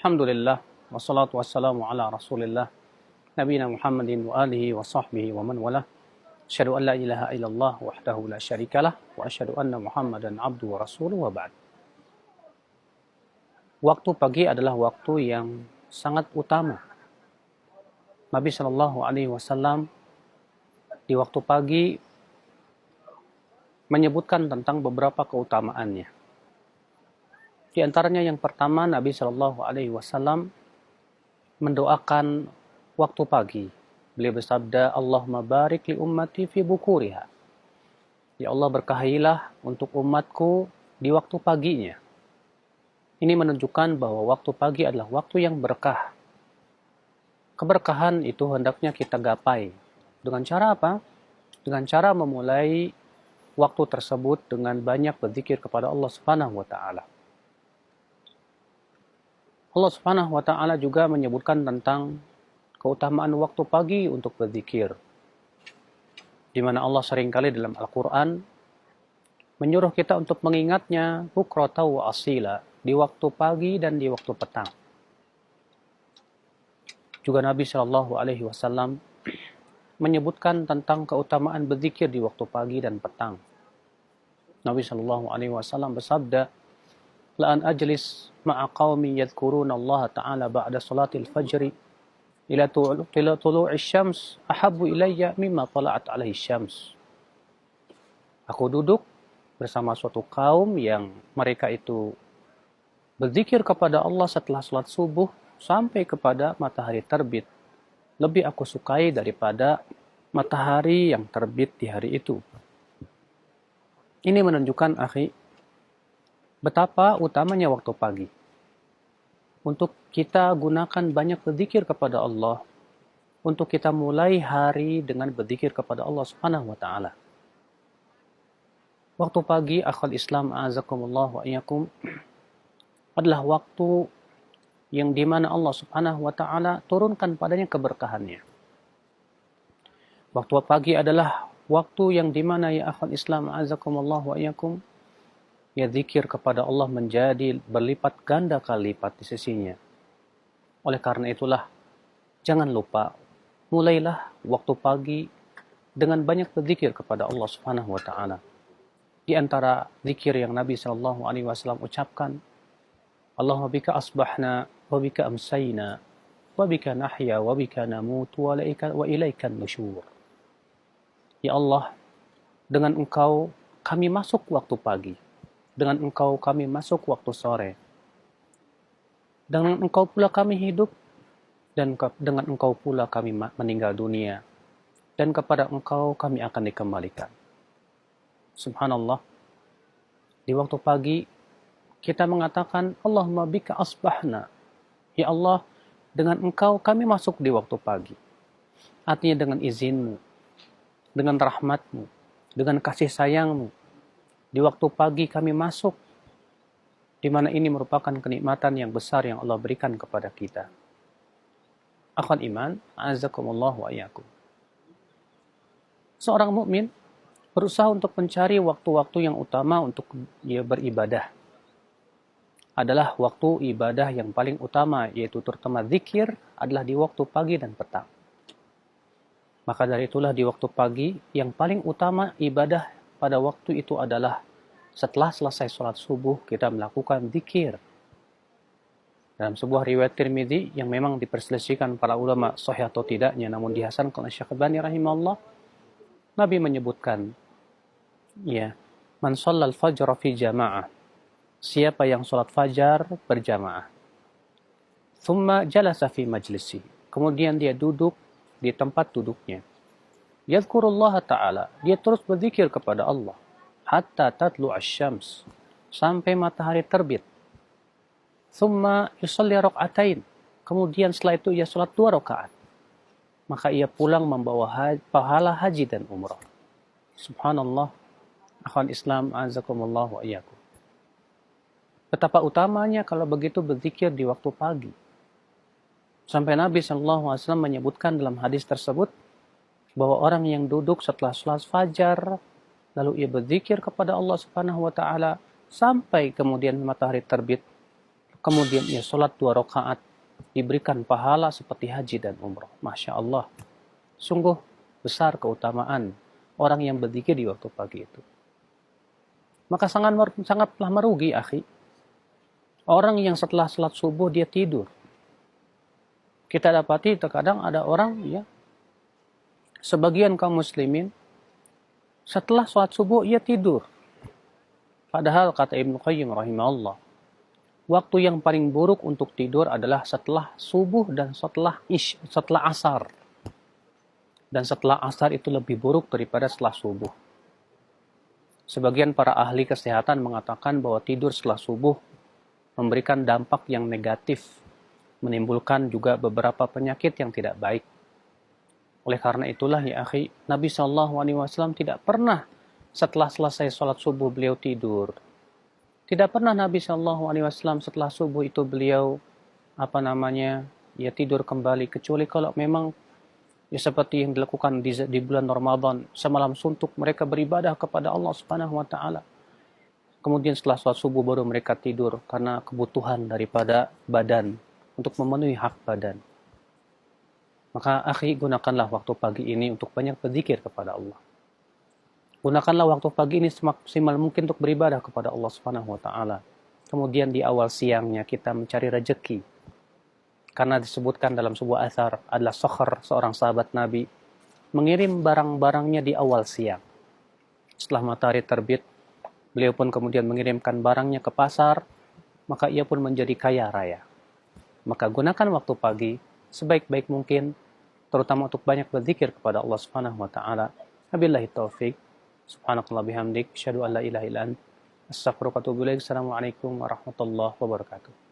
Alhamdulillah, wassalatu wassalamu ala rasulillah, nabiyina Muhammadin wa alihi wa sahbihi wa man walah. Asyhadu an la ilaha illallah wahdahu la syarikalah, wa asyhadu anna Muhammadan abduhu wa rasuluhu wa ba'd. Waktu pagi adalah waktu yang sangat utama. Nabi Shallallahu Alaihi Wasallam di waktu pagi menyebutkan tentang beberapa keutamaannya. Di antaranya yang pertama, Nabi Shallallahu Alaihi Wasallam mendoakan waktu pagi. Beliau bersabda, Allahumma barik li ummati fi bukuriha. Ya Allah, berkahilah untuk umatku di waktu paginya. Ini menunjukkan bahwa waktu pagi adalah waktu yang berkah. Keberkahan itu hendaknya kita gapai. Dengan cara apa? Dengan cara memulai waktu tersebut dengan banyak berzikir kepada Allah Subhanahu wa taala. Allah Subhanahu wa taala juga menyebutkan tentang keutamaan waktu pagi untuk berzikir. Di mana Allah seringkali dalam Al-Qur'an menyuruh kita untuk mengingatnya bukratan wa asila, di waktu pagi dan di waktu petang. Juga Nabi Shallallahu Alaihi Wasallam menyebutkan tentang keutamaan berzikir di waktu pagi dan petang. Nabi Shallallahu Alaihi Wasallam bersabda, La an ajlis ma'a qawmi yadhkuruna Allah Ta'ala ba'da salatil fajri ila tulu'i syams ahabbu ilayya mimma tala'at alaihi syams. Aku duduk bersama suatu kaum yang mereka itu berzikir kepada Allah setelah salat subuh sampai kepada matahari terbit. Lebih aku sukai daripada matahari yang terbit di hari itu. Ini menunjukkan, akhi, betapa utamanya waktu pagi. Untuk kita gunakan banyak berzikir kepada Allah. Untuk kita mulai hari dengan berzikir kepada Allah Subhanahu wa taala. Waktu pagi, akhwal Islam a'azakumullah wa iyyakum, adalah waktu yang dimana Allah Subhanahu wa taala turunkan padanya keberkahannya. Waktu pagi adalah waktu yang dimana, ya akhwal Islam a'azakumullah wa iyyakum, ya zikir kepada Allah menjadi berlipat ganda kali lipat di sisinya. Oleh karena itulah, jangan lupa, mulailah waktu pagi dengan banyak berzikir kepada Allah Subhanahu wa taala. Di antara zikir yang Nabi Shallallahu Alaihi Wasallam ucapkan, Allahumma bika asbahna wa bika amsayna wa bika nahya wa bika namutu wa ilaikan nusyur. Ya Allah, dengan Engkau kami masuk waktu pagi. Dengan Engkau kami masuk waktu sore. Dengan Engkau pula kami hidup, dan dengan Engkau pula kami meninggal dunia. Dan kepada Engkau kami akan dikembalikan. Subhanallah. Di waktu pagi, kita mengatakan, Allahumma bika asbahna. Ya Allah, dengan Engkau kami masuk di waktu pagi. Artinya dengan izin-Mu, dengan rahmat-Mu, dengan kasih sayang-Mu. Di waktu pagi kami masuk, di mana ini merupakan kenikmatan yang besar yang Allah berikan kepada kita. Akhwal iman, a'azakumullah wa iyyakum. Seorang mukmin berusaha untuk mencari waktu-waktu yang utama untuk dia beribadah. Adalah waktu ibadah yang paling utama, yaitu terutama zikir adalah di waktu pagi dan petang. Maka dari itulah di waktu pagi yang paling utama ibadah pada waktu itu adalah setelah selesai sholat subuh kita melakukan zikir. Dalam sebuah riwayat Tirmidzi yang memang diperselisihkan para ulama sahih atau tidaknya, namun dihasankan oleh Syekh Albani rahimahullah, Nabi menyebutkan, ya, man shallal fajr fi jamaah, siapa yang sholat fajar berjamaah, thumma jalasa fi majlisi, kemudian dia duduk di tempat duduknya, yadhkurullaha ta'ala, dia terus berzikir kepada Allah, hatta tatlu asy-syams, sampai matahari terbit, thumma yusalli rak'atain, kemudian setelah itu ia sholat 2 rakaat, maka ia pulang membawa pahala haji dan umrah. Subhanallah, akhwan Islam a'azakumullah wa iyyakum. Betapa utamanya kalau begitu berzikir di waktu pagi. Sampai Nabi SAW menyebutkan dalam hadis tersebut bahwa orang yang duduk setelah sholat fajar lalu ia berzikir kepada Allah Subhanahu wa taala sampai kemudian matahari terbit, kemudian ia sholat 2 rakaat, diberikan pahala seperti haji dan umrah. Masya Allah, sungguh besar keutamaan orang yang berzikir di waktu pagi itu. Maka sangatlah merugi, akhi, orang yang setelah sholat subuh dia tidur. Kita dapati terkadang ada orang, ya, sebagian kaum muslimin, setelah sholat subuh ia tidur. Padahal kata Ibnu Qayyim rahimahullah, waktu yang paling buruk untuk tidur adalah setelah subuh dan setelah asar. Dan setelah asar itu lebih buruk daripada setelah subuh. Sebagian para ahli kesehatan mengatakan bahwa tidur setelah subuh memberikan dampak yang negatif, menimbulkan juga beberapa penyakit yang tidak baik. Oleh karena itulah, ya akhi, Nabi SAW tidak pernah setelah selesai sholat subuh beliau tidur. Tidak pernah Nabi SAW setelah subuh itu beliau tidur kembali, kecuali kalau memang ya seperti yang dilakukan di bulan Ramadan, semalam suntuk mereka beribadah kepada Allah Subhanahu wa taala. Kemudian setelah sholat subuh baru mereka tidur karena kebutuhan daripada badan untuk memenuhi hak badan. Maka akhi, gunakanlah waktu pagi ini untuk banyak berzikir kepada Allah. Gunakanlah waktu pagi ini semaksimal mungkin untuk beribadah kepada Allah Subhanahu wa taala. Kemudian di awal siangnya kita mencari rezeki. Karena disebutkan dalam sebuah athar adalah Sakhr, seorang sahabat Nabi, mengirim barang-barangnya di awal siang. Setelah matahari terbit, beliau pun kemudian mengirimkan barangnya ke pasar, maka ia pun menjadi kaya raya. Maka gunakan waktu pagi sebaik-baik mungkin, terutama untuk banyak berzikir kepada Allah Subhanahu wa taala. Wabillahi taufik. Subhanakallah bihamdik, asyhadu an la ilaha illa anta, astaghfiruka wa atubu ilaik. Assalamualaikum warahmatullahi wabarakatuh.